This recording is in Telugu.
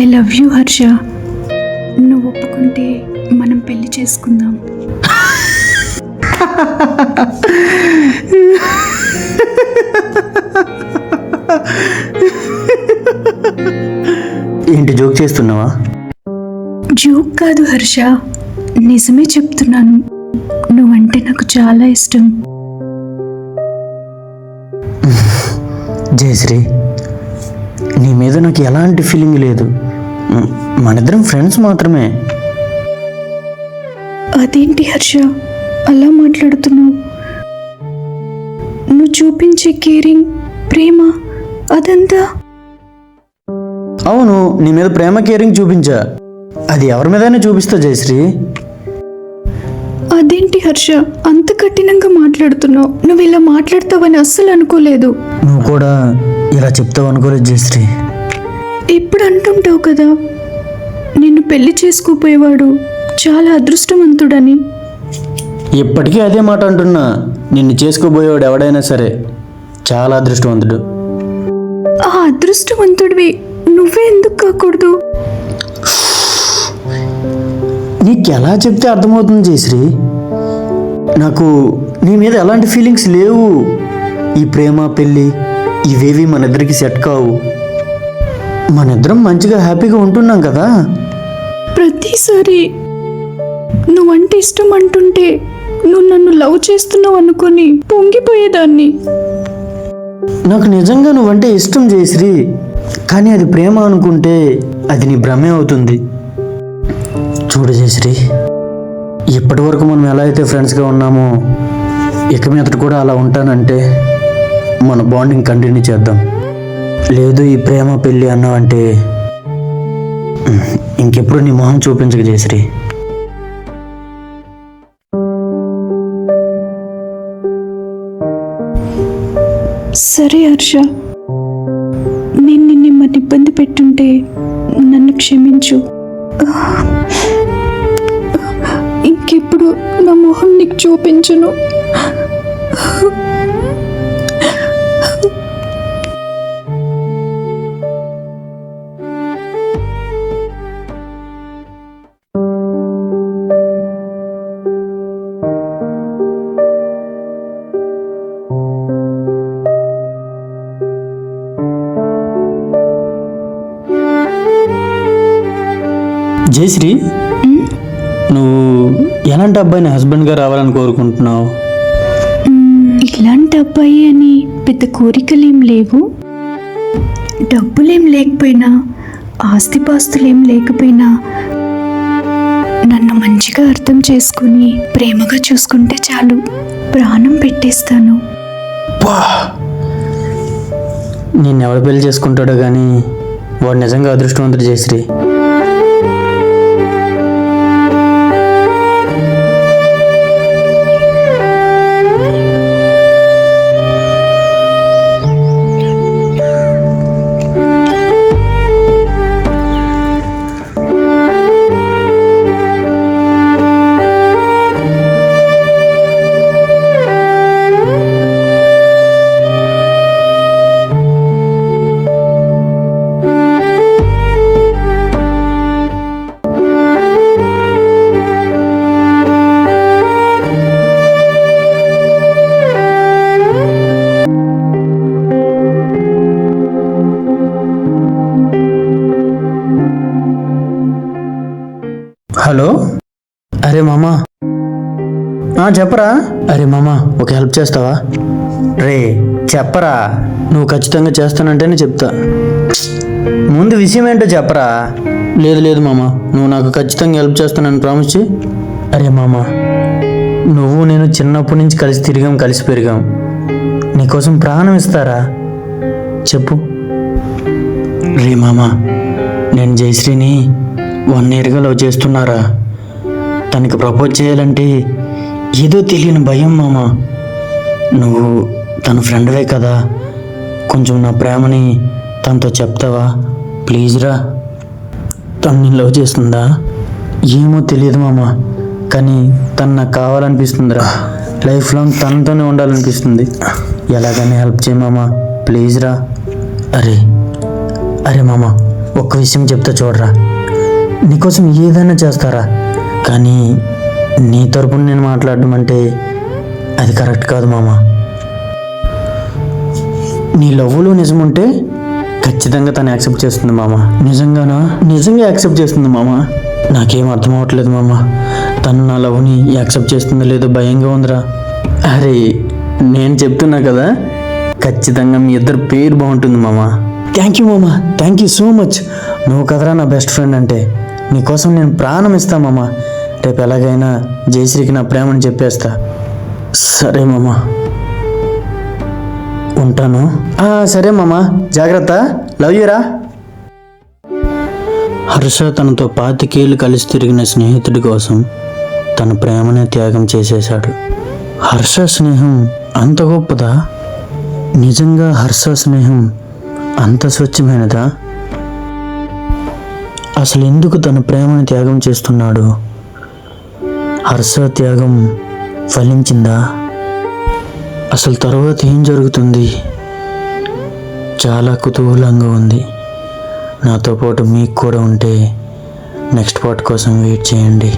I love you Harsha. నువ్వు ఒప్పుకుంటే మనం పెళ్లి చేసుకుందాం. ఏంటి జోక్ చేస్తున్నావా? జోక్ కాదు హర్ష, నిజమే చెప్తున్నాను. నువ్వంటే నాకు చాలా ఇష్టం. జయశ్రీ, నీ మీద నాకు ఎలాంటి ఫీలింగ్ లేదు. మనిద్దరం ఫ్రెండ్స్ మాత్రమే. అదేంటి హర్ష అలా మాట్లాడుతున్నావు? నువ్వు చూపించే కేరింగ్, ప్రేమ అదంతా. అవును, నీ మీద ప్రేమ కేరింగ్ చూపించా. అది ఎవరి మీదైనా చూపిస్తా జయశ్రీ. అదేంటి హర్ష అంత కఠినంగా మాట్లాడుతున్నావు? నువ్వు ఇలా మాట్లాడతావని అస్సలు అనుకోలేదు. నువ్వు కూడా ఇలా చెప్తావు అనుకోలేదు జయశ్రీ. ఇప్పుడు అంటుంటావు కదా నిన్ను పెళ్లి చేసుకోపోయేవాడు చాలా అదృష్టవంతుడని. ఇప్పటికీ అదే మాట అంటున్నా. నిన్ను చేసుకోబోయేవాడు ఎవడైనా సరే చాలా అదృష్టవంతుడు. ఆ అదృష్టవంతుడివి నువ్వే ఎందుకు కాకూడదు? నీకు ఎలా చెప్తే అర్థమవుతుంది జయశ్రీ? నాకు నీ మీద ఎలాంటి ఫీలింగ్స్ లేవు. ఈ ప్రేమ పెళ్ళి ఇవేవి మన ఇద్దరికి సెట్ కావు. మనిద్దరం మంచిగా హ్యాపీగా ఉంటున్నాం కదా. ప్రతిసారి నువ్వంటే ఇష్టం అంటుంటే నువ్వు నన్ను లవ్ చేస్తున్నావు అనుకొని పొంగిపోయేదాన్ని. నాకు నిజంగా నువ్వంటే ఇష్టం జయశ్రీ. కానీ అది ప్రేమ అనుకుంటే అది నీ భ్రమే అవుతుంది. చూడు జయశ్రీ, ఇప్పటి వరకు మనం ఎలా అయితే ఫ్రెండ్స్గా ఉన్నామో ఇక మీదట కూడా అలా ఉంటానంటే మన బాండింగ్ కంటిన్యూ చేద్దాం. లేదు ఈ ప్రేమ పెళ్ళి అన్నావంటే ఇంకెప్పుడు నీ మొహం చూపించక జయశ్రీ. సరే హర్ష, నేను నిన్ను ఇబ్బంది పెట్టుంటే నన్ను క్షమించు. ఇంకెప్పుడు నా మొహం నీకు చూపించను. జయశ్రీ, నువ్వు ఎలాంటి అబ్బాయిని హస్బెండ్గా రావాలని కోరుకుంటున్నావు? ఇలాంటి అబ్బాయి అని పెద్ద కోరికలేం లేవు. డబ్బులేం లేకపోయినా, ఆస్తిపాస్తులేం లేకపోయినా నన్ను మంచిగా అర్థం చేసుకుని ప్రేమగా చూసుకుంటే చాలు. ప్రాణం పెట్టేస్తాను. నేను ఎవరు పెళ్లి చేసుకుంటాడో కానీ వాడు నిజంగా అదృష్టవంతుడు జయశ్రీ. హలో, అరే మామా. చెప్పరా? అరే మామా, ఒక హెల్ప్ చేస్తావా? రే చెప్పరా. నువ్వు ఖచ్చితంగా చేస్తానంటేనే చెప్తా. ముందు విషయం ఏంటో చెప్పరా. లేదు మామా, నువ్వు నాకు ఖచ్చితంగా హెల్ప్ చేస్తానని ప్రామిస్ చేయి. అరే మామా, నువ్వు నేను చిన్నప్పటి నుంచి కలిసి తిరిగాం, కలిసి పెరిగాం. నీకోసం ప్రాణం ఇస్తారా? చెప్పు. రే మామా, నేను జయశ్రీని 1 yearగా లవ్ చేస్తున్నారా. తనకి ప్రపోజ్ చేయాలంటే ఏదో తెలియని భయం మామ. నువ్వు తన ఫ్రెండ్వే కదా, కొంచెం నా ప్రేమని తనతో చెప్తావా ప్లీజ్ రా. తను నేను లవ్ చేస్తుందా ఏమో తెలియదు మామ, కానీ తను నాకు కావాలనిపిస్తుందిరా. లైఫ్ లాంగ్ తనతోనే ఉండాలనిపిస్తుంది. ఎలాగైనా హెల్ప్ చేయి మామ ప్లీజ్ రా. అరే మామ, ఒక్క విషయం చెప్తా చూడరా, నీకోసం ఏదైనా చేస్తారా, కానీ నీ తరపున నేను మాట్లాడడం అంటే అది కరెక్ట్ కాదు మామ. నీ లవ్వులో నిజం ఉంటే ఖచ్చితంగా తను యాక్సెప్ట్ చేస్తుంది మామ. నిజంగానా? నిజంగా యాక్సెప్ట్ చేస్తుంది మామ. నాకేం అర్థం అవ్వట్లేదు మామ, తను నా లవ్ని యాక్సెప్ట్ చేస్తుందో లేదో భయంగా ఉందిరా. అరే నేను చెప్తున్నా కదా, ఖచ్చితంగా మీ ఇద్దరు పేరు బాగుంటుంది మామ. థ్యాంక్ యూ మామ, థ్యాంక్ యూ సో మచ్. నువ్వు కదరా నా బెస్ట్ ఫ్రెండ్ అంటే. నీకోసం నేను ప్రాణం ఇస్తా మామ. రేపు ఎలాగైనా జయశ్రీకి నా ప్రేమని చెప్పేస్తా. సరే మామ, ఉంటాను. సరే మామ, జాగ్రత్త. లవ్ యూరా. హర్ష తనతో 25 ఏళ్ళు కలిసి తిరిగిన స్నేహితుడి కోసం తన ప్రేమనే త్యాగం చేసేశాడు. హర్ష స్నేహం అంత గొప్పదా? నిజంగా హర్ష స్నేహం అంత స్వచ్ఛమైనదా? అసలు ఎందుకు తన ప్రేమను త్యాగం చేస్తున్నాడు? హర్ష త్యాగం ఫలించిందా? అసలు తర్వాత ఏం జరుగుతుంది? చాలా కుతూహలంగా ఉంది. నాతో పాటు మీకు కూడా ఉంటే నెక్స్ట్ పార్ట్ కోసం వెయిట్ చేయండి.